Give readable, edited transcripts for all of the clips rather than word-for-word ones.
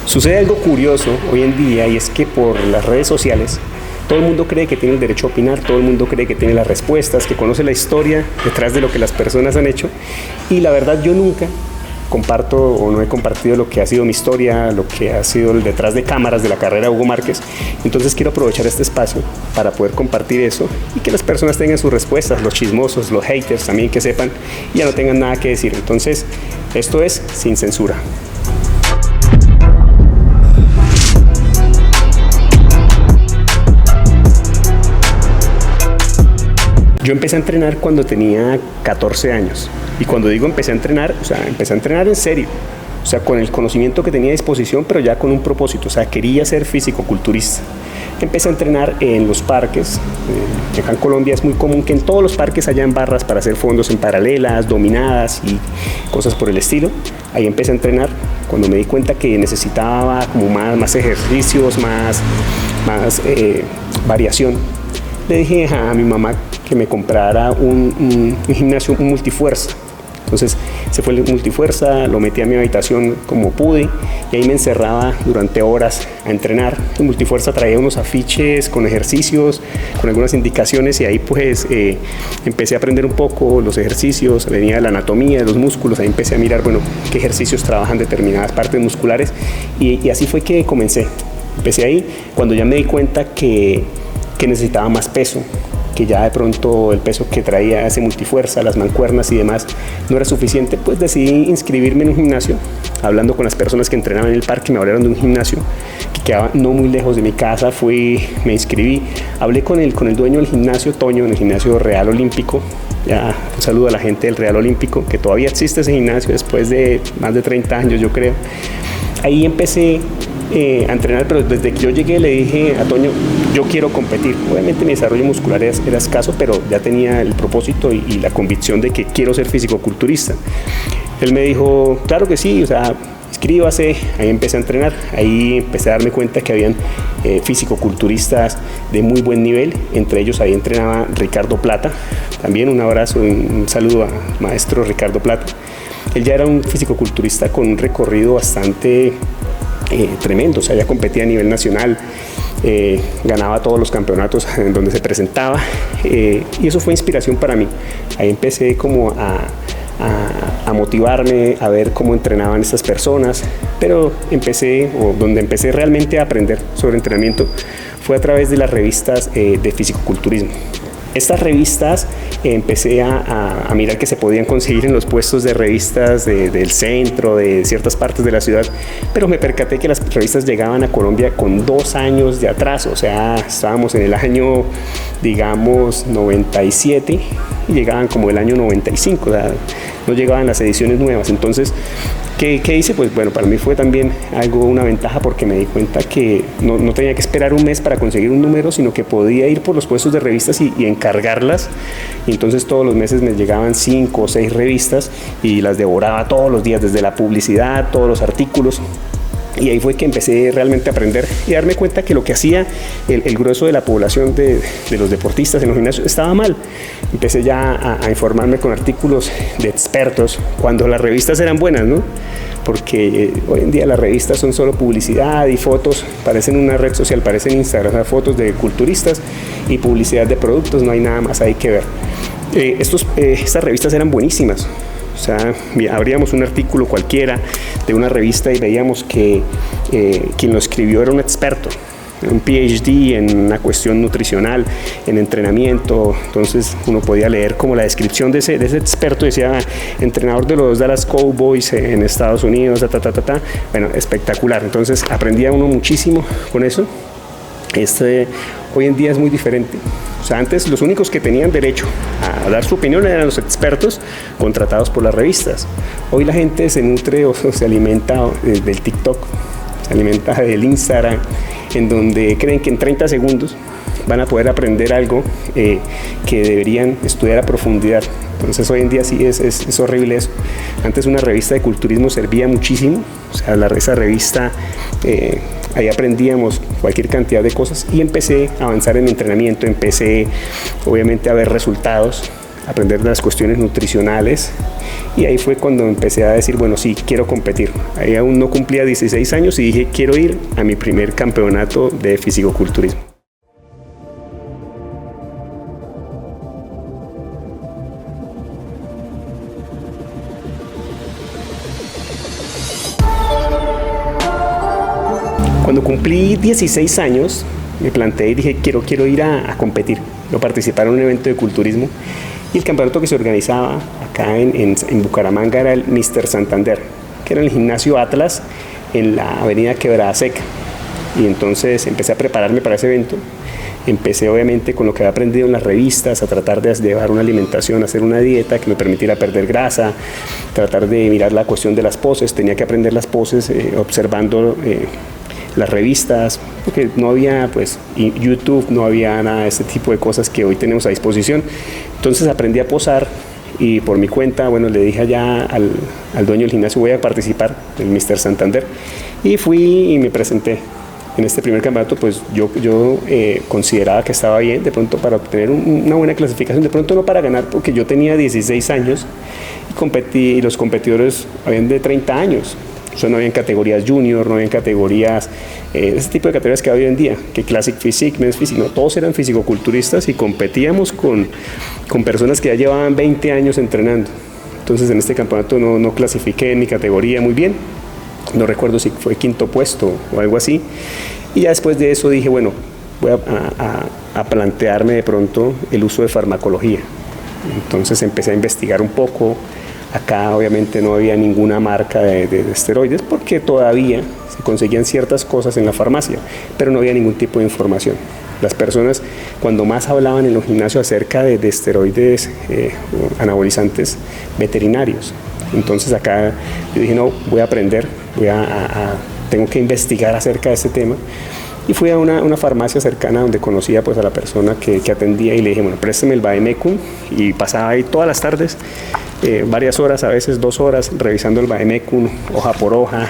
Sucede algo curioso hoy en día y es que por las redes sociales todo el mundo cree que tiene el derecho a opinar, todo el mundo cree que tiene las respuestas, que conoce la historia detrás de lo que las personas han hecho y la verdad yo nunca comparto o no he compartido lo que ha sido mi historia, lo que ha sido el detrás de cámaras de la carrera de Hugo Márquez. Entonces quiero aprovechar este espacio para poder compartir eso y que las personas tengan sus respuestas, los chismosos, los haters también que sepan y ya no tengan nada que decir. Entonces esto es Sin Censura. Yo empecé a entrenar cuando tenía 14 años y cuando digo empecé a entrenar, o sea, empecé a entrenar en serio, o sea, con el conocimiento que tenía a disposición, pero ya con un propósito, o sea, quería ser físico-culturista. Empecé a entrenar en los parques, acá en Colombia es muy común que en todos los parques hayan barras para hacer fondos en paralelas, dominadas y cosas por el estilo. Ahí empecé a entrenar cuando me di cuenta que necesitaba como más ejercicios, más variación. Le dije a mi mamá que me comprara un gimnasio, un multifuerza. Entonces se fue el multifuerza, lo metí a mi habitación como pude y ahí me encerraba durante horas a entrenar. El multifuerza traía unos afiches con ejercicios, con algunas indicaciones y ahí pues empecé a aprender un poco los ejercicios, venía la anatomía de los músculos, ahí empecé a mirar, bueno, qué ejercicios trabajan determinadas partes musculares y así fue que comencé. Empecé ahí cuando ya me di cuenta que necesitaba más peso, que ya de pronto el peso que traía ese multifuerza, las mancuernas y demás no era suficiente, pues decidí inscribirme en un gimnasio. Hablando con las personas que entrenaban en el parque me hablaron de un gimnasio que quedaba no muy lejos de mi casa, me inscribí, hablé con el dueño del gimnasio, Toño, en el gimnasio Real Olímpico. Ya, un saludo a la gente del Real Olímpico, que todavía existe ese gimnasio después de más de 30 años yo creo. Ahí empecé a entrenar, pero desde que yo llegué le dije a Toño, yo quiero competir. Obviamente mi desarrollo muscular era escaso, pero ya tenía el propósito y la convicción de que quiero ser fisicoculturista. Él me dijo, claro que sí, o sea, inscríbase. Ahí empecé a entrenar, ahí empecé a darme cuenta que habían fisicoculturistas de muy buen nivel, entre ellos ahí entrenaba Ricardo Plata, también un abrazo, un saludo a maestro Ricardo Plata. Él ya era un fisicoculturista con un recorrido bastante tremendo, o sea, ya competía a nivel nacional, ganaba todos los campeonatos en donde se presentaba y eso fue inspiración para mí. Ahí empecé como a motivarme, a ver cómo entrenaban estas personas, pero donde empecé realmente a aprender sobre entrenamiento fue a través de las revistas de fisicoculturismo. Estas revistas empecé a mirar que se podían conseguir en los puestos de revistas del centro, de ciertas partes de la ciudad, pero me percaté que las revistas llegaban a Colombia con 2 años de atraso, o sea, estábamos en el año, digamos, 97 y llegaban como el año 95, o sea, no llegaban las ediciones nuevas. Entonces, ¿qué hice? Pues bueno, para mí fue también una ventaja porque me di cuenta que no tenía que esperar un mes para conseguir un número, sino que podía ir por los puestos de revistas y encargarlas. Y entonces todos los meses me llegaban 5 o 6 revistas y las devoraba todos los días, desde la publicidad, todos los artículos. Y ahí fue que empecé realmente a aprender y a darme cuenta que lo que hacía el grueso de la población de los deportistas en los gimnasios estaba mal. Empecé ya a informarme con artículos de expertos cuando las revistas eran buenas, ¿no? Porque hoy en día las revistas son solo publicidad y fotos, parecen una red social, parecen Instagram, o sea, fotos de culturistas y publicidad de productos, no hay nada más ahí que ver. Estas revistas eran buenísimas. O sea, abríamos un artículo cualquiera de una revista y veíamos que quien lo escribió era un experto, un PhD en una cuestión nutricional, en entrenamiento. Entonces uno podía leer como la descripción de ese experto, decía entrenador de los Dallas Cowboys en Estados Unidos, Bueno, espectacular. Entonces aprendía uno muchísimo con eso. Hoy en día es muy diferente. O sea, antes los únicos que tenían derecho a dar su opinión eran los expertos contratados por las revistas. Hoy la gente se nutre o se alimenta del TikTok, se alimenta del Instagram, en donde creen que en 30 segundos van a poder aprender algo que deberían estudiar a profundidad. Entonces hoy en día sí es horrible eso. Antes una revista de culturismo servía muchísimo, o sea, esa revista, ahí aprendíamos cualquier cantidad de cosas y empecé a avanzar en mi entrenamiento, empecé obviamente a ver resultados aprender de las cuestiones nutricionales, y ahí fue cuando empecé a decir, bueno, sí, quiero competir. Ahí aún no cumplía 16 años y dije, quiero ir a mi primer campeonato de fisicoculturismo. Cuando cumplí 16 años, me planteé y dije, quiero ir a competir. Yo participar en un evento de culturismo, y el campeonato que se organizaba acá en Bucaramanga era el Mr. Santander, que era el gimnasio Atlas en la avenida Quebrada Seca. Y entonces empecé a prepararme para ese evento. Empecé obviamente con lo que había aprendido en las revistas, a tratar de llevar una alimentación, hacer una dieta que me permitiera perder grasa, tratar de mirar la cuestión de las poses. Tenía que aprender las poses observando las revistas, porque no había pues YouTube, no había nada de este tipo de cosas que hoy tenemos a disposición. Entonces aprendí a posar, y por mi cuenta, bueno, le dije allá al dueño del gimnasio, voy a participar del Mr. Santander, y fui y me presenté. En este primer campeonato pues yo consideraba que estaba bien, de pronto para obtener una buena clasificación, de pronto no para ganar, porque yo tenía 16 años y competí, y los competidores habían de 30 años. O sea, no habían categorías junior, no habían categorías, ese tipo de categorías que hay hoy en día, que Classic Physique, Men's Physique, no, todos eran fisicoculturistas, y competíamos con personas que ya llevaban 20 años entrenando. Entonces en este campeonato no clasifiqué en mi categoría muy bien, no recuerdo si fue quinto puesto o algo así, y ya después de eso dije, bueno, voy a plantearme de pronto el uso de farmacología. Entonces empecé a investigar un poco. Acá obviamente no había ninguna marca de esteroides, porque todavía se conseguían ciertas cosas en la farmacia, pero no había ningún tipo de información. Las personas, cuando más hablaban en los gimnasios acerca de esteroides anabolizantes veterinarios. Entonces acá yo dije, no, voy a aprender, tengo que investigar acerca de este tema. Y fui a una farmacia cercana donde conocía pues a la persona que atendía, y le dije, bueno, présteme el Vademecum, y pasaba ahí todas las tardes, varias horas, a veces 2 horas, revisando el Vademecum, hoja por hoja,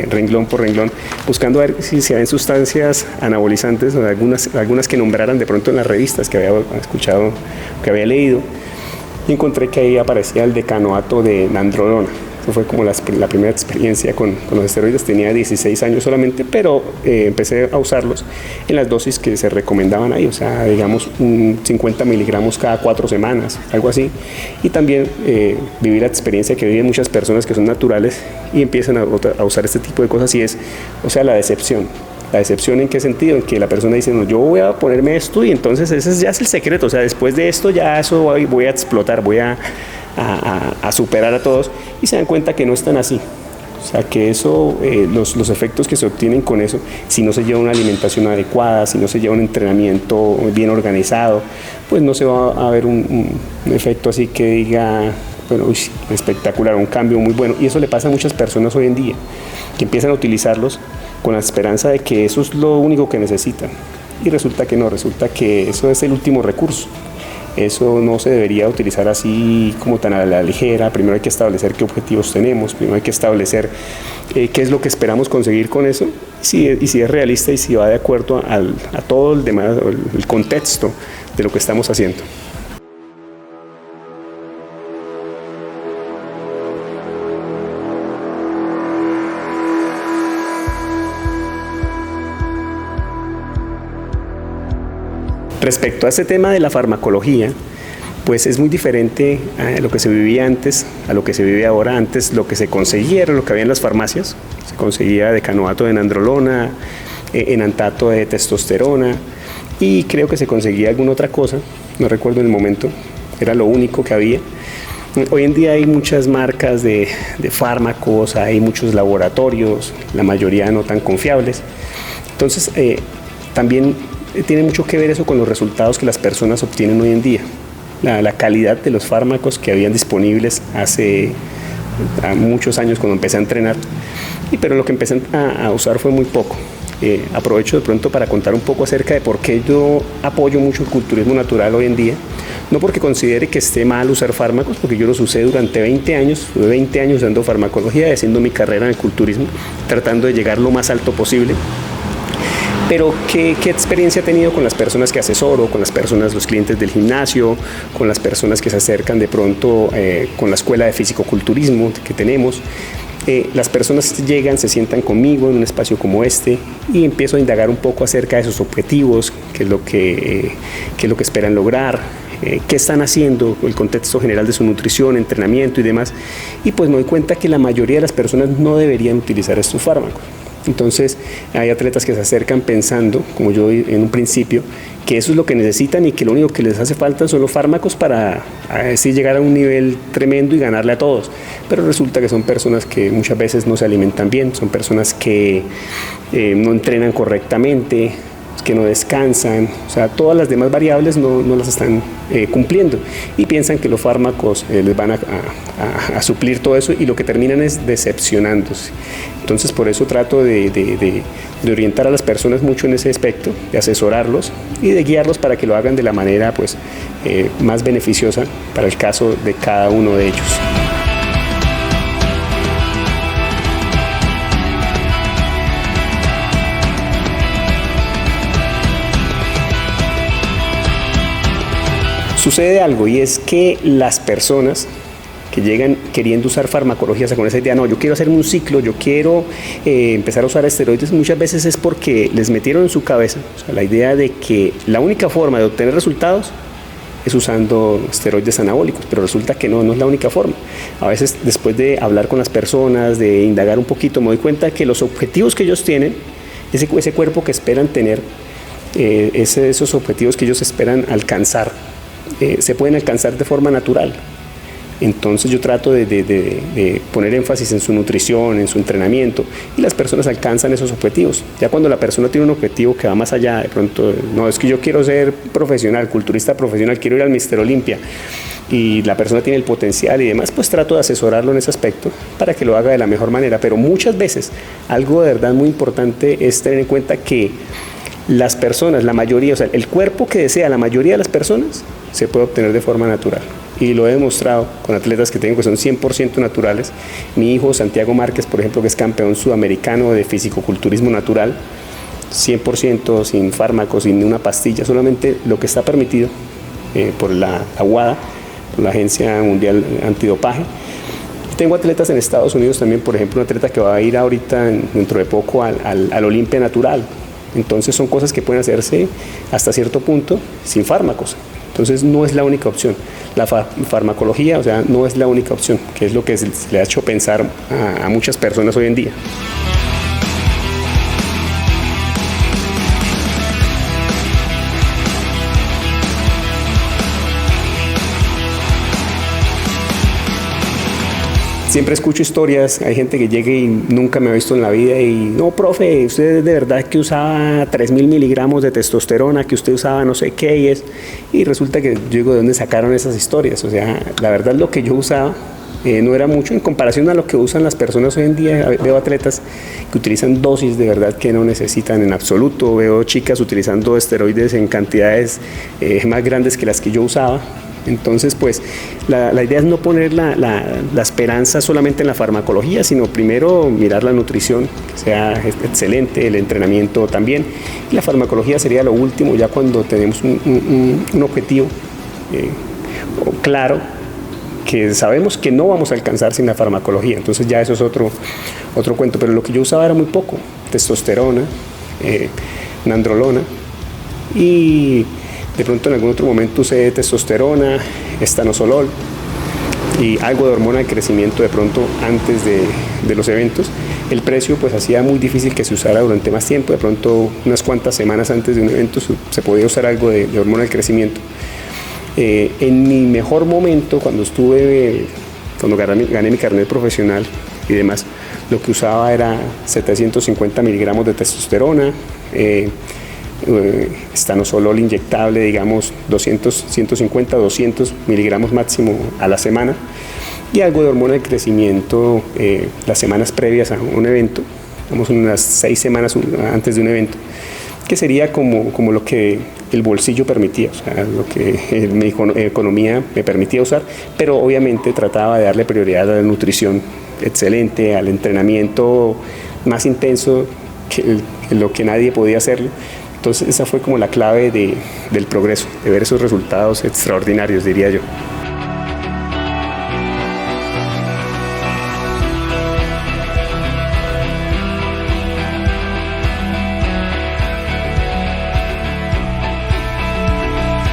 renglón por renglón, buscando ver si había sustancias anabolizantes, o algunas que nombraran de pronto en las revistas que había escuchado, que había leído, y encontré que ahí aparecía el decanoato de nandrolona. Eso fue como la primera experiencia con los esteroides. Tenía 16 años solamente, pero empecé a usarlos en las dosis que se recomendaban ahí, o sea, digamos 50 miligramos cada 4 semanas, algo así. Y también viví la experiencia que viven muchas personas que son naturales y empiezan a usar este tipo de cosas, y es, o sea, la decepción. ¿La decepción en qué sentido? En que la persona dice, no, yo voy a ponerme esto, y entonces ese ya es el secreto, o sea, después de esto ya eso voy a explotar, voy a superar a todos, y se dan cuenta que no es tan así. O sea, que eso, los efectos que se obtienen con eso, si no se lleva una alimentación adecuada, si no se lleva un entrenamiento bien organizado, pues no se va a ver un efecto así que diga, bueno, espectacular, un cambio muy bueno. Y eso le pasa a muchas personas hoy en día, que empiezan a utilizarlos con la esperanza de que eso es lo único que necesitan. Y resulta que no, resulta que eso es el último recurso. Eso no se debería utilizar así como tan a la ligera. Primero hay que establecer qué objetivos tenemos, primero hay que establecer qué es lo que esperamos conseguir con eso, y si es realista y si va de acuerdo a todo el demás, el contexto de lo que estamos haciendo. Respecto a este tema de la farmacología, pues es muy diferente a lo que se vivía antes, a lo que se vive ahora. Antes lo que se conseguía era lo que había en las farmacias, se conseguía decanoato de nandrolona, enantato de testosterona, y creo que se conseguía alguna otra cosa, no recuerdo en el momento, era lo único que había. Hoy en día hay muchas marcas de fármacos, hay muchos laboratorios, la mayoría no tan confiables. Entonces también tiene mucho que ver eso con los resultados que las personas obtienen hoy en día. La calidad de los fármacos que habían disponibles hace muchos años cuando empecé a entrenar, pero lo que empecé a usar fue muy poco. Aprovecho de pronto para contar un poco acerca de por qué yo apoyo mucho el culturismo natural hoy en día. No porque considere que esté mal usar fármacos, porque yo los usé durante 20 años, estuve 20 años usando farmacología y haciendo mi carrera en el culturismo, tratando de llegar lo más alto posible. Pero ¿qué experiencia he tenido con las personas que asesoro, con las personas, los clientes del gimnasio, con las personas que se acercan de pronto con la escuela de fisicoculturismo que tenemos? Las personas llegan, se sientan conmigo en un espacio como este y empiezo a indagar un poco acerca de sus objetivos, qué es lo que esperan lograr, qué están haciendo, el contexto general de su nutrición, entrenamiento y demás. Y pues me doy cuenta que la mayoría de las personas no deberían utilizar estos fármacos. Entonces hay atletas que se acercan pensando, como yo en un principio, que eso es lo que necesitan y que lo único que les hace falta son los fármacos para así llegar a un nivel tremendo y ganarle a todos. Pero resulta que son personas que muchas veces no se alimentan bien, son personas que no entrenan correctamente, que no descansan, o sea, todas las demás variables no las están cumpliendo y piensan que los fármacos les van a suplir todo eso y lo que terminan es decepcionándose. Entonces por eso trato de orientar a las personas mucho en ese aspecto, de asesorarlos y de guiarlos para que lo hagan de la manera pues, más beneficiosa para el caso de cada uno de ellos. Sucede algo y es que las personas que llegan queriendo usar farmacología, o sea, con esa idea, no, yo quiero hacerme un ciclo, yo quiero empezar a usar esteroides, muchas veces es porque les metieron en su cabeza, o sea, la idea de que la única forma de obtener resultados es usando esteroides anabólicos, pero resulta que no es la única forma. A veces después de hablar con las personas, de indagar un poquito, me doy cuenta que los objetivos que ellos tienen, ese cuerpo que esperan tener, esos objetivos que ellos esperan alcanzar, se pueden alcanzar de forma natural. Entonces yo trato de poner énfasis en su nutrición, en su entrenamiento y las personas alcanzan esos objetivos. Ya cuando la persona tiene un objetivo que va más allá, de pronto, no, es que yo quiero ser profesional, culturista profesional, quiero ir al Mister Olympia y la persona tiene el potencial y demás, pues trato de asesorarlo en ese aspecto para que lo haga de la mejor manera. Pero muchas veces algo de verdad muy importante es tener en cuenta que las personas, la mayoría, o sea, el cuerpo que desea la mayoría de las personas se puede obtener de forma natural. Y lo he demostrado con atletas que tengo que son 100% naturales. Mi hijo Santiago Márquez, por ejemplo, que es campeón sudamericano de fisicoculturismo natural, 100% sin fármacos, sin una pastilla, solamente lo que está permitido por la WADA, por la Agencia Mundial Antidopaje. Tengo atletas en Estados Unidos también, por ejemplo, un atleta que va a ir ahorita dentro de poco al Olimpia Natural. Entonces son cosas que pueden hacerse hasta cierto punto sin fármacos. Entonces no es la única opción. La farmacología, o sea, no es la única opción, que es lo que se le ha hecho pensar a muchas personas hoy en día. Siempre escucho historias, hay gente que llega y nunca me ha visto en la vida y no, profe, usted de verdad que usaba 3.000 miligramos de testosterona, que usted usaba no sé qué y resulta que yo digo, ¿de dónde sacaron esas historias? O sea, la verdad lo que yo usaba no era mucho en comparación a lo que usan las personas hoy en día. Veo atletas que utilizan dosis de verdad que no necesitan en absoluto, veo chicas utilizando esteroides en cantidades más grandes que las que yo usaba. Entonces, pues, la idea es no poner la esperanza solamente en la farmacología, sino primero mirar la nutrición, que sea excelente, el entrenamiento también. Y la farmacología sería lo último, ya cuando tenemos un objetivo claro, que sabemos que no vamos a alcanzar sin la farmacología. Entonces ya eso es otro cuento. Pero lo que yo usaba era muy poco, testosterona, nandrolona y de pronto en algún otro momento usé testosterona, estanosol y algo de hormona de crecimiento de pronto antes de los eventos. El precio pues hacía muy difícil que se usara durante más tiempo, de pronto unas cuantas semanas antes de un evento se podía usar algo de hormona de crecimiento. En mi mejor momento, cuando gané mi carnet profesional y demás, lo que usaba era 750 miligramos de testosterona, estanosol inyectable, digamos 150, 200 miligramos máximo a la semana y algo de hormona de crecimiento las semanas previas a un evento, digamos unas 6 semanas antes de un evento, que sería como lo que el bolsillo permitía, o sea, lo que mi economía me permitía usar, pero obviamente trataba de darle prioridad a la nutrición excelente, al entrenamiento más intenso lo que nadie podía hacerlo. Entonces esa fue como la clave del progreso, de ver esos resultados extraordinarios, diría yo.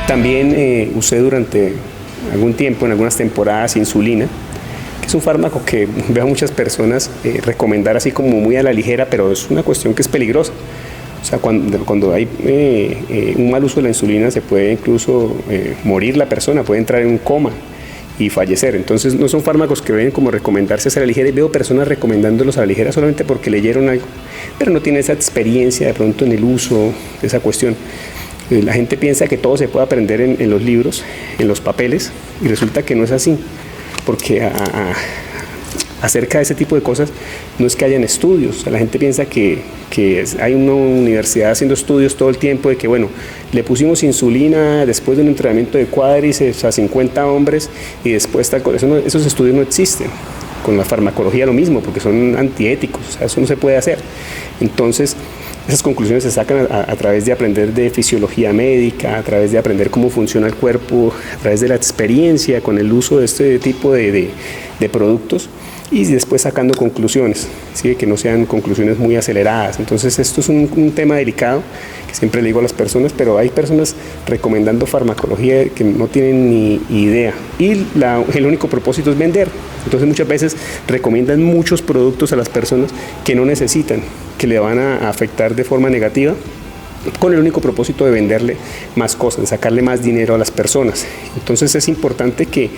También usé durante algún tiempo, en algunas temporadas, insulina, que es un fármaco que veo a muchas personas recomendar así como muy a la ligera, pero es una cuestión que es peligrosa. O sea, cuando hay un mal uso de la insulina se puede incluso morir la persona, puede entrar en un coma y fallecer. Entonces no son fármacos que deben como recomendarse a la ligera, y veo personas recomendándolos a la ligera solamente porque leyeron algo, pero no tienen esa experiencia de pronto en el uso de esa cuestión. La gente piensa que todo se puede aprender en los libros, en los papeles, y resulta que no es así, porque acerca de ese tipo de cosas no es que hayan estudios. O sea, la gente piensa que hay una universidad haciendo estudios todo el tiempo de que, bueno, le pusimos insulina después de un entrenamiento de cuádriceps a 50 hombres y después tal cosa. Esos estudios no existen. Con la farmacología lo mismo, porque son antiéticos, o sea, eso no se puede hacer. Entonces, esas conclusiones se sacan a través de aprender de fisiología médica, a través de aprender cómo funciona el cuerpo, a través de la experiencia con el uso de este tipo de productos, y después sacando conclusiones, ¿sí? Que no sean conclusiones muy aceleradas. Entonces esto es un tema delicado que siempre le digo a las personas, pero hay personas recomendando farmacología que no tienen ni idea, y el único propósito es vender. Entonces muchas veces recomiendan muchos productos a las personas que no necesitan, que le van a afectar de forma negativa, con el único propósito de venderle más cosas, de sacarle más dinero a las personas. Entonces es importante que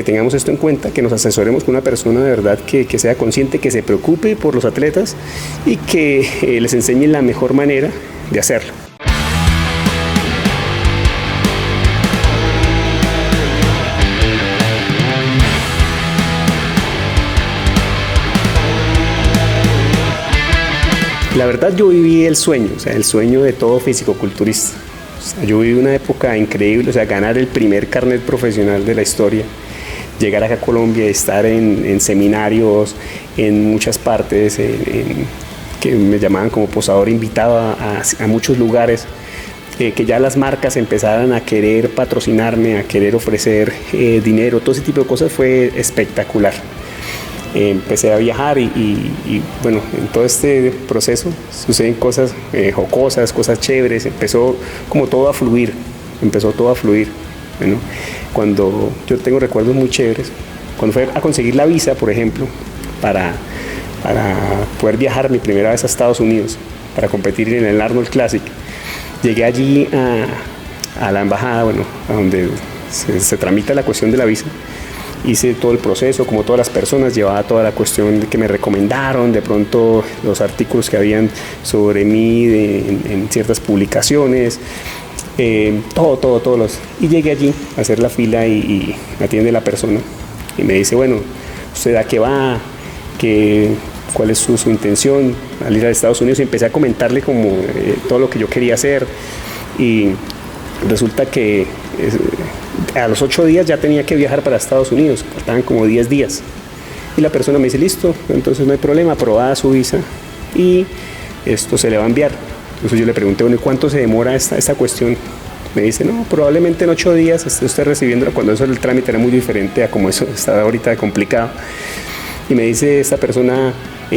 tengamos esto en cuenta, que nos asesoremos con una persona de verdad que sea consciente, que se preocupe por los atletas y que les enseñe la mejor manera de hacerlo. La verdad, yo viví el sueño, o sea, el sueño de todo fisicoculturista. O sea, yo viví una época increíble, o sea, ganar el primer carnet profesional de la historia, llegar acá a Colombia, estar en seminarios, en muchas partes, que me llamaban como posador invitado a muchos lugares, que ya las marcas empezaran a querer patrocinarme, a querer ofrecer dinero, todo ese tipo de cosas fue espectacular. Empecé a viajar y bueno, en todo este proceso suceden cosas jocosas, cosas chéveres, empezó todo a fluir. Bueno, cuando yo tengo recuerdos muy chéveres, cuando fui a conseguir la visa, por ejemplo, para poder viajar mi primera vez a Estados Unidos, para competir en el Arnold Classic, llegué allí a la embajada, bueno, a donde se tramita la cuestión de la visa. Hice todo el proceso, como todas las personas, llevaba toda la cuestión que me recomendaron, de pronto los artículos que habían sobre mí en ciertas publicaciones, todos. Y llegué allí a hacer la fila y me atiende la persona y me dice, bueno, ¿usted a qué va? ¿Cuál es su intención al ir a Estados Unidos? Y empecé a comentarle como todo lo que yo quería hacer, y resulta que a los 8 días ya tenía que viajar para Estados Unidos, faltaban como 10 días. Y la persona me dice, listo, entonces no hay problema, aprobada su visa y esto se le va a enviar. Entonces yo le pregunté, bueno, ¿y cuánto se demora esta cuestión? Me dice, no, probablemente en 8 días esté usted recibiéndolo, cuando eso el trámite era muy diferente a como eso está ahorita complicado. Y me dice esta persona,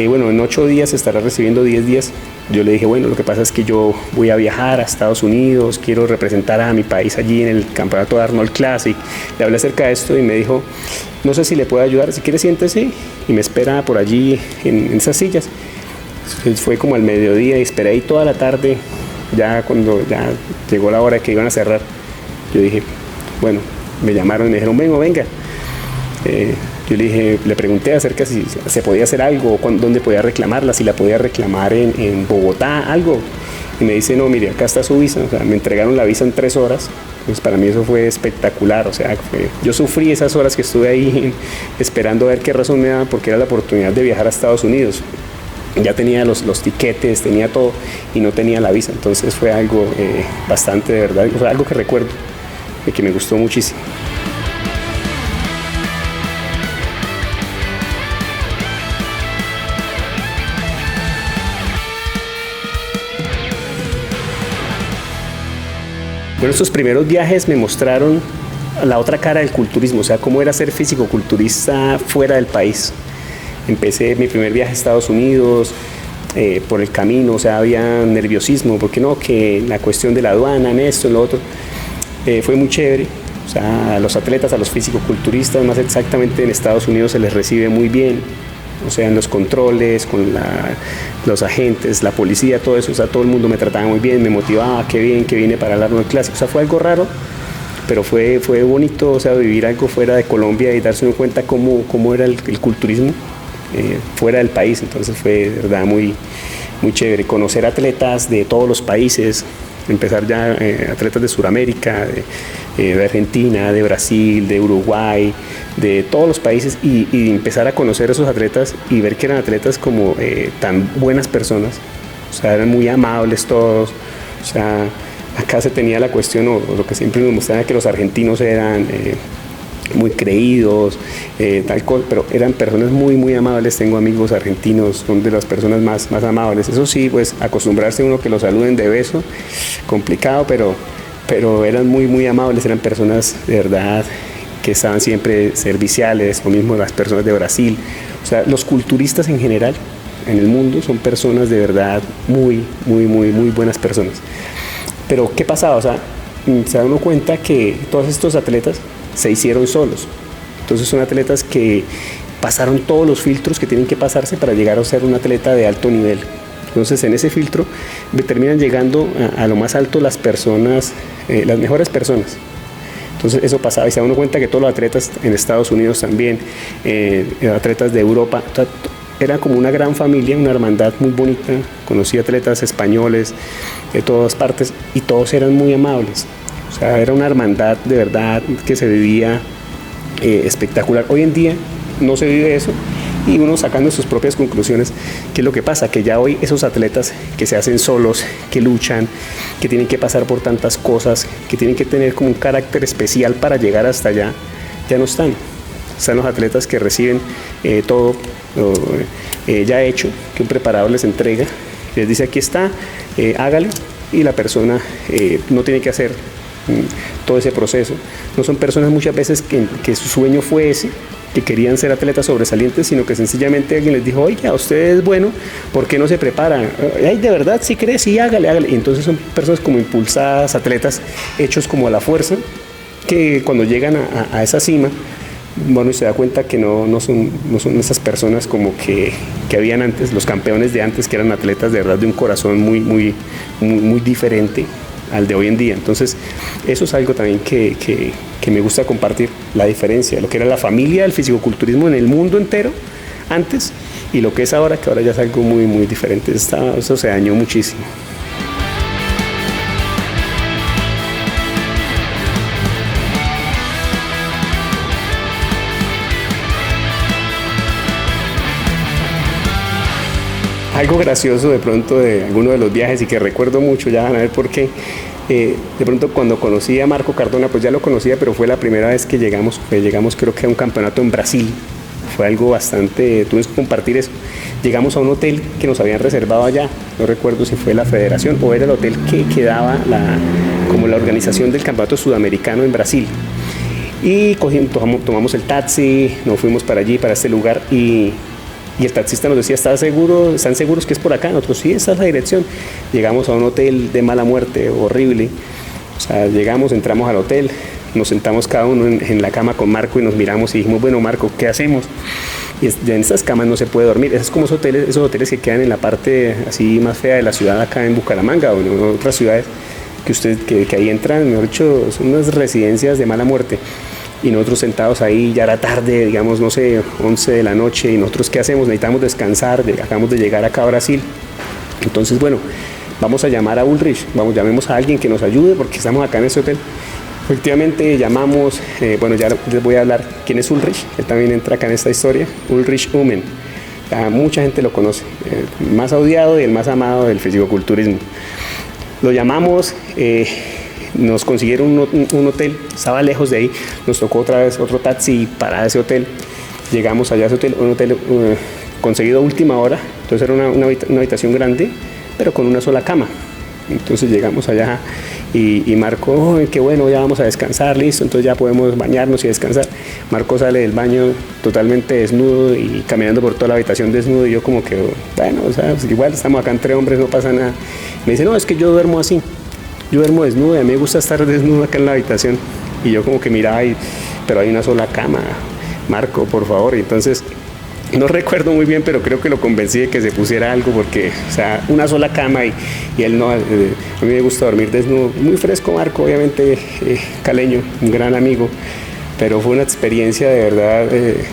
bueno, en 8 días estará recibiendo 10 días. Yo le dije, bueno, lo que pasa es que yo voy a viajar a Estados Unidos, quiero representar a mi país allí en el campeonato de Arnold Classic. Le hablé acerca de esto y me dijo, no sé si le puedo ayudar, si quiere siéntese y me espera por allí en esas sillas. Entonces fue como al mediodía y esperé ahí toda la tarde. Ya cuando ya llegó la hora que iban a cerrar, yo dije, bueno, me llamaron y me dijeron, venga. Yo le pregunté acerca si se podía hacer algo, dónde podía reclamarla, si la podía reclamar en Bogotá, algo. Y me dice, no, mire, acá está su visa. O sea, me entregaron la visa en 3 horas. Pues para mí eso fue espectacular. O sea, yo sufrí esas horas que estuve ahí esperando a ver qué razón me daba, porque era la oportunidad de viajar a Estados Unidos. Ya tenía los tiquetes, tenía todo y no tenía la visa. Entonces fue algo bastante, de verdad, o sea, algo que recuerdo y que me gustó muchísimo. Bueno, estos primeros viajes me mostraron la otra cara del culturismo, o sea, cómo era ser fisicoculturista fuera del país. Empecé mi primer viaje a Estados Unidos, por el camino, o sea, había nerviosismo, porque no, que la cuestión de la aduana, en esto, en lo otro, fue muy chévere. O sea, a los atletas, a los fisicoculturistas, más exactamente en Estados Unidos se les recibe muy bien, o sea, en los controles, con los agentes, la policía, todo eso, o sea, todo el mundo me trataba muy bien, me motivaba, qué bien que vine para el Arnold Classic, o sea, fue algo raro, pero fue bonito, o sea, vivir algo fuera de Colombia y darse cuenta cómo era el culturismo fuera del país. Entonces fue de verdad muy chévere conocer atletas de todos los países, empezar ya atletas de Sudamérica, de Argentina, de Brasil, de Uruguay, de todos los países, y empezar a conocer a esos atletas y ver que eran atletas como tan buenas personas, o sea, eran muy amables todos, o sea, acá se tenía la cuestión, o lo que siempre nos mostraban, que los argentinos eran muy creídos, tal cosa, pero eran personas muy amables. Tengo amigos argentinos, son de las personas más amables. Eso sí, pues acostumbrarse uno que los saluden de beso, complicado, pero eran muy amables, eran personas de verdad que estaban siempre serviciales, lo mismo las personas de Brasil. O sea, los culturistas en general en el mundo son personas de verdad muy buenas personas. Pero ¿qué pasaba? O sea, se da uno cuenta que todos estos atletas se hicieron solos. Entonces son atletas que pasaron todos los filtros que tienen que pasarse para llegar a ser un atleta de alto nivel. Entonces en ese filtro terminan llegando a lo más alto las personas, las mejores personas. Entonces eso pasaba y se da uno cuenta que todos los atletas en Estados Unidos también, atletas de Europa, era como una gran familia, una hermandad muy bonita. Conocí atletas españoles de todas partes y todos eran muy amables. O sea, era una hermandad de verdad que se vivía espectacular. Hoy en día no se vive eso, y uno sacando sus propias conclusiones. ¿Qué es lo que pasa? Que ya hoy esos atletas que se hacen solos, que luchan, que tienen que pasar por tantas cosas, que tienen que tener como un carácter especial para llegar hasta allá, ya no están. Están los atletas que reciben todo ya hecho, que un preparador les entrega, les dice aquí está, hágale, y la persona no tiene que hacer todo ese proceso. No son personas muchas veces que su sueño fue ese, que querían ser atletas sobresalientes, sino que sencillamente alguien les dijo, oiga, usted es bueno, ¿por qué no se prepara? Ay, de verdad, si cree, sí, hágale. Y entonces son personas como impulsadas, atletas hechos como a la fuerza, que cuando llegan a esa cima, bueno, y se da cuenta que no son esas personas como que habían antes, los campeones de antes, que eran atletas de verdad de un corazón muy diferente al de hoy en día. Entonces eso es algo también que me gusta compartir, la diferencia, lo que era la familia del fisicoculturismo en el mundo entero antes y lo que es ahora, que ahora ya es algo muy diferente. Eso se dañó muchísimo. Algo gracioso de pronto de alguno de los viajes y que recuerdo mucho, ya van a ver por qué. De pronto cuando conocí a Marco Cardona, pues ya lo conocía, pero fue la primera vez que llegamos creo que a un campeonato en Brasil. Fue algo bastante, tuvimos que compartir eso. Llegamos a un hotel que nos habían reservado allá, no recuerdo si fue la federación o era el hotel que daba como la organización del campeonato sudamericano en Brasil. Y tomamos el taxi, nos fuimos para allí, para este lugar, y el taxista nos decía, ¿están seguros que es por acá? Nosotros, sí, esa es la dirección. Llegamos a un hotel de mala muerte, horrible. O sea, entramos al hotel, nos sentamos cada uno en la cama con Marco y nos miramos y dijimos, bueno, Marco, ¿qué hacemos? Y en estas camas no se puede dormir. Es como esos hoteles que quedan en la parte así más fea de la ciudad, acá en Bucaramanga o en otras ciudades, que ahí entran, mejor dicho, son unas residencias de mala muerte. Y nosotros sentados ahí, ya era tarde, digamos, no sé, 11 de la noche, y nosotros, ¿qué hacemos? Necesitamos descansar, acabamos de llegar acá a Brasil. Entonces, bueno, vamos a llamar a Ulrich, llamemos a alguien que nos ayude porque estamos acá en este hotel. Efectivamente llamamos, bueno, ya les voy a hablar quién es Ulrich, él también entra acá en esta historia, Ulrich Umen. Mucha gente lo conoce, el más odiado y el más amado del fisicoculturismo. Lo llamamos, nos consiguieron un hotel, estaba lejos de ahí, nos tocó otra vez otro taxi para ese hotel. Llegamos allá a ese hotel, un hotel conseguido a última hora, entonces era una habitación grande, pero con una sola cama. Entonces llegamos allá y Marco, oh, qué bueno, ya vamos a descansar, listo, entonces ya podemos bañarnos y descansar. Marco sale del baño totalmente desnudo y caminando por toda la habitación desnudo, y yo como que, bueno, o sea, pues igual estamos acá entre hombres, no pasa nada. Me dice, no, es que yo duermo así, yo duermo desnudo y a mí me gusta estar desnudo acá en la habitación. Y yo como que miraba, pero hay una sola cama, Marco, por favor. Y entonces, no recuerdo muy bien, pero creo que lo convencí de que se pusiera algo, porque, o sea, una sola cama y él no, a mí me gusta dormir desnudo. Muy fresco Marco, obviamente caleño, un gran amigo, pero fue una experiencia de verdad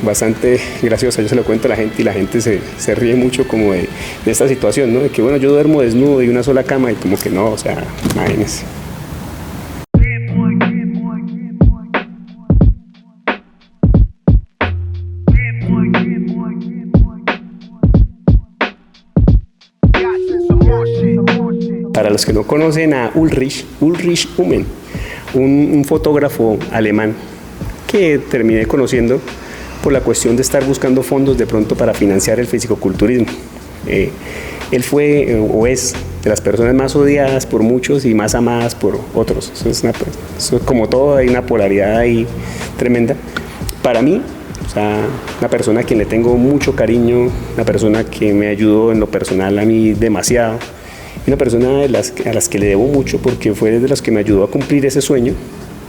bastante graciosa. Yo se lo cuento a la gente y la gente se ríe mucho como de esta situación, ¿no? De que, bueno, yo duermo desnudo y una sola cama y como que no, o sea, imagínense. Para los que no conocen a Ulrich Umen, un fotógrafo alemán que terminé conociendo por la cuestión de estar buscando fondos de pronto para financiar el fisicoculturismo. Él fue o es de las personas más odiadas por muchos y más amadas por otros. Eso es como todo, hay una polaridad ahí tremenda. Para mí, o sea, una persona a quien le tengo mucho cariño, una persona que me ayudó en lo personal a mí demasiado, una persona a las que le debo mucho porque fue de las que me ayudó a cumplir ese sueño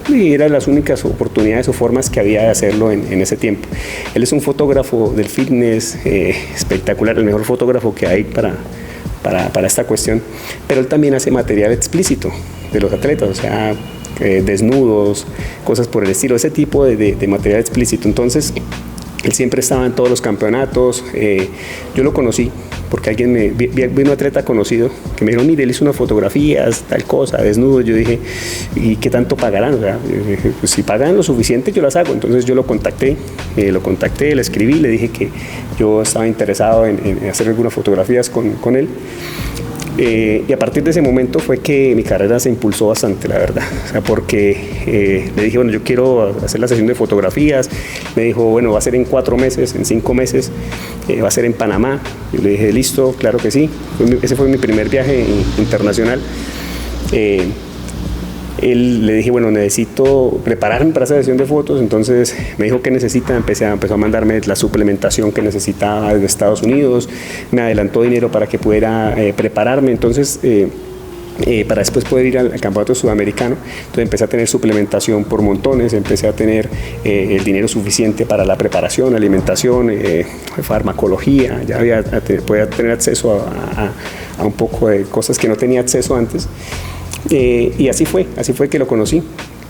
y eran las únicas oportunidades o formas que había de hacerlo en ese tiempo. Él es un fotógrafo del fitness espectacular, el mejor fotógrafo que hay para esta cuestión, pero él también hace material explícito de los atletas, o sea, desnudos, cosas por el estilo, ese tipo de material explícito. Entonces, él siempre estaba en todos los campeonatos. Yo lo conocí porque vino un atleta conocido que me dijo, mire, él hizo unas fotografías, tal cosa, desnudo. Yo dije, ¿y qué tanto pagarán? O sea, dije, pues si pagan lo suficiente, yo las hago. Entonces yo lo contacté, le escribí, le dije que yo estaba interesado en hacer algunas fotografías con él. Y a partir de ese momento fue que mi carrera se impulsó bastante, la verdad, o sea, porque le dije, bueno, yo quiero hacer la sesión de fotografías. Me dijo, bueno, va a ser en 4 meses, en 5 meses, va a ser en Panamá. Yo le dije, listo, claro que sí. Ese fue mi primer viaje internacional. Le dije, bueno, necesito prepararme para esa sesión de fotos. Entonces me dijo, ¿qué necesita? Empezó a mandarme la suplementación que necesitaba de Estados Unidos, me adelantó dinero para que pudiera prepararme. Entonces, para después poder ir al campeonato sudamericano. Entonces empecé a tener suplementación por montones, empecé a tener el dinero suficiente para la preparación, alimentación, farmacología, ya podía tener acceso a un poco de cosas que no tenía acceso antes. Y así fue que lo conocí.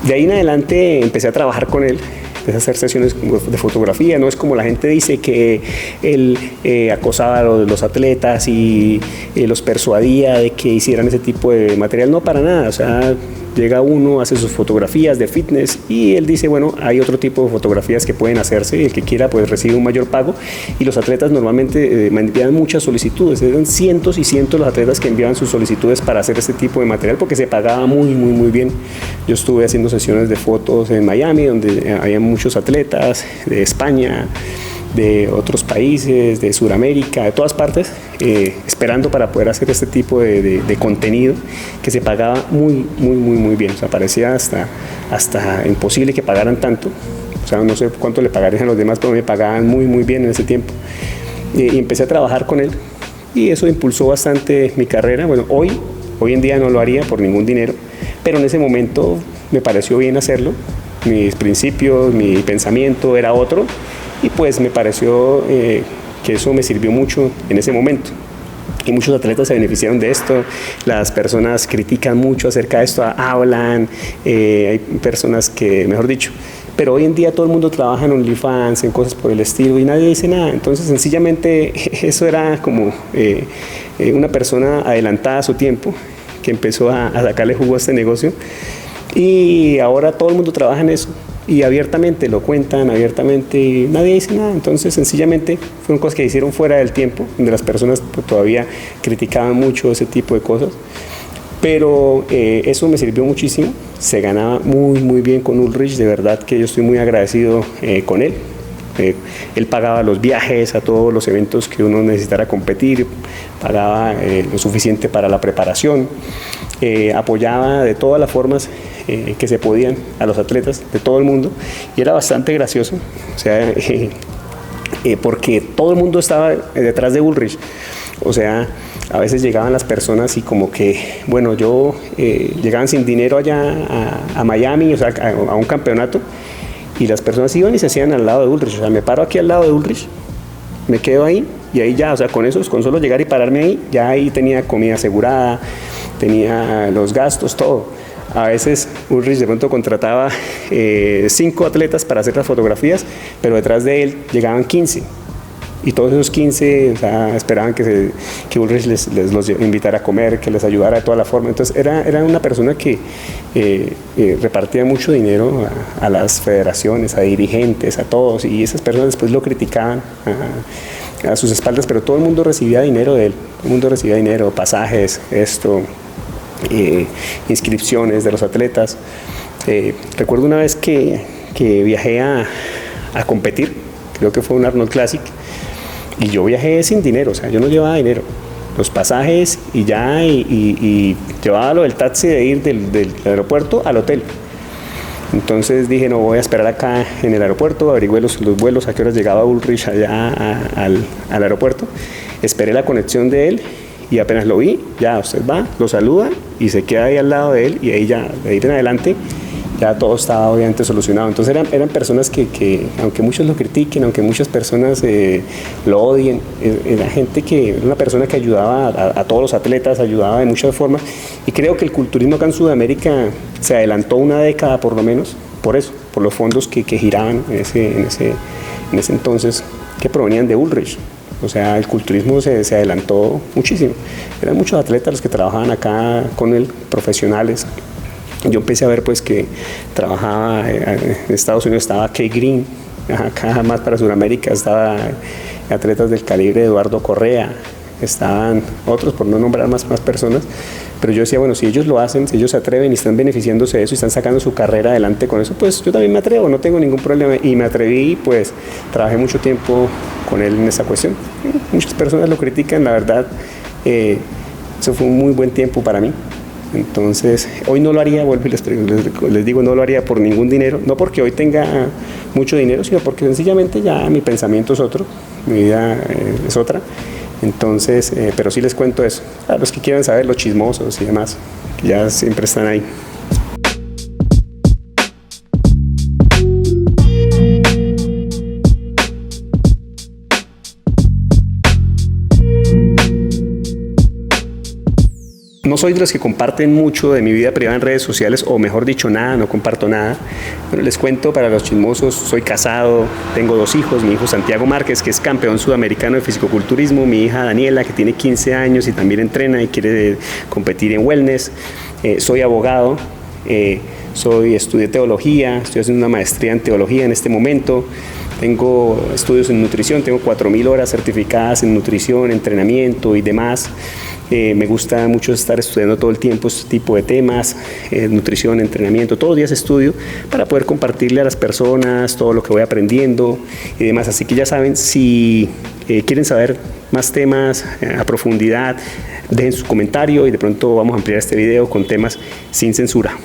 De ahí en adelante empecé a trabajar con él, empecé a hacer sesiones de fotografía. No es como la gente dice que él acosaba a los atletas y los persuadía de que hicieran ese tipo de material. No, para nada. O sea, llega uno, hace sus fotografías de fitness y él dice, bueno, hay otro tipo de fotografías que pueden hacerse y el que quiera pues recibe un mayor pago. Y los atletas normalmente me envían muchas solicitudes, eran cientos y cientos los atletas que enviaban sus solicitudes para hacer este tipo de material porque se pagaba muy bien. Yo estuve haciendo sesiones de fotos en Miami donde había muchos atletas de España, de otros países, de Sudamérica, de todas partes, esperando para poder hacer este tipo de contenido que se pagaba muy bien. O sea, parecía hasta imposible que pagaran tanto. O sea, no sé cuánto le pagarían a los demás, pero me pagaban muy bien en ese tiempo. Y empecé a trabajar con él y eso impulsó bastante mi carrera. Bueno, hoy en día no lo haría por ningún dinero, pero en ese momento me pareció bien hacerlo. Mis principios, mi pensamiento era otro. Y pues me pareció que eso me sirvió mucho en ese momento. Y muchos atletas se beneficiaron de esto. Las personas critican mucho acerca de esto, hablan, hay personas que, mejor dicho, pero hoy en día todo el mundo trabaja en OnlyFans, en cosas por el estilo y nadie dice nada. Entonces sencillamente eso era como una persona adelantada a su tiempo que empezó a sacarle jugo a este negocio y ahora todo el mundo trabaja en eso. Y abiertamente lo cuentan, abiertamente, y nadie dice nada. Entonces sencillamente fueron cosas que hicieron fuera del tiempo, donde las personas pues, todavía criticaban mucho ese tipo de cosas, pero eso me sirvió muchísimo. Se ganaba muy bien con Ulrich, de verdad que yo estoy muy agradecido con él. Él pagaba los viajes a todos los eventos que uno necesitara competir, pagaba lo suficiente para la preparación. apoyaba de todas las formas que se podían a los atletas de todo el mundo, y era bastante gracioso, o sea, porque todo el mundo estaba detrás de Ulrich. O sea, a veces llegaban las personas y como que, bueno, llegaban sin dinero allá a Miami, o sea, a un campeonato, y las personas iban y se hacían al lado de Ulrich. O sea, me paro aquí al lado de Ulrich, me quedo ahí, y ahí ya, o sea, con solo llegar y pararme ahí, ya ahí tenía comida asegurada, tenía los gastos, todo. A veces Ulrich de pronto contrataba 5 atletas para hacer las fotografías, pero detrás de él llegaban 15. Y todos esos 15, o sea, esperaban que Ulrich los invitara a comer, que les ayudara de toda la forma. Entonces era una persona que repartía mucho dinero a las federaciones, a dirigentes, a todos, y esas personas después lo criticaban a sus espaldas, pero todo el mundo recibía dinero de él, todo el mundo recibía dinero, pasajes, inscripciones de los atletas. Recuerdo una vez que viajé a competir, creo que fue un Arnold Classic, y yo viajé sin dinero, o sea, yo no llevaba dinero, los pasajes y ya, y llevaba lo del taxi de ir del aeropuerto al hotel. Entonces dije, no, voy a esperar acá en el aeropuerto, averigüé los vuelos, a qué horas llegaba Ulrich allá al aeropuerto, esperé la conexión de él, y apenas lo vi, ya usted va, lo saluda y se queda ahí al lado de él, y ahí ya, de ahí en adelante, ya todo estaba obviamente solucionado. Entonces eran personas que, aunque muchos lo critiquen, aunque muchas personas lo odien, era una persona que ayudaba a todos los atletas, ayudaba de muchas formas, y creo que el culturismo acá en Sudamérica se adelantó una década por lo menos, por eso, por los fondos que giraban en ese entonces, que provenían de Ulrich. O sea, el culturismo se adelantó muchísimo. Eran muchos atletas los que trabajaban acá con él, profesionales. Yo empecé a ver pues que trabajaba en Estados Unidos, estaba Kay Green, acá más para Sudamérica estaba atletas del calibre de Eduardo Correa, estaban otros, por no nombrar más personas, pero yo decía, bueno, si ellos lo hacen, si ellos se atreven y están beneficiándose de eso y están sacando su carrera adelante con eso, pues yo también me atrevo, no tengo ningún problema, y me atreví, pues trabajé mucho tiempo con él en esa cuestión. Muchas personas lo critican, la verdad, eso fue un muy buen tiempo para mí. Entonces, hoy no lo haría, vuelvo y les digo, no lo haría por ningún dinero, no porque hoy tenga mucho dinero, sino porque sencillamente ya mi pensamiento es otro, mi vida es otra. Entonces, pero sí les cuento eso, a los que quieran saber, los chismosos y demás, que ya siempre están ahí. No soy de los que comparten mucho de mi vida privada en redes sociales, o mejor dicho, nada, no comparto nada. Bueno, les cuento para los chismosos, soy casado, tengo 2 hijos, mi hijo Santiago Márquez, que es campeón sudamericano de fisicoculturismo, mi hija Daniela, que tiene 15 años y también entrena y quiere competir en wellness, soy abogado, estudié teología, estoy haciendo una maestría en teología en este momento, tengo estudios en nutrición, tengo 4.000 horas certificadas en nutrición, entrenamiento y demás. Me gusta mucho estar estudiando todo el tiempo este tipo de temas, nutrición, entrenamiento, todos los días estudio para poder compartirle a las personas todo lo que voy aprendiendo y demás. Así que ya saben, si quieren saber más temas a profundidad, dejen su comentario y de pronto vamos a ampliar este video con temas sin censura.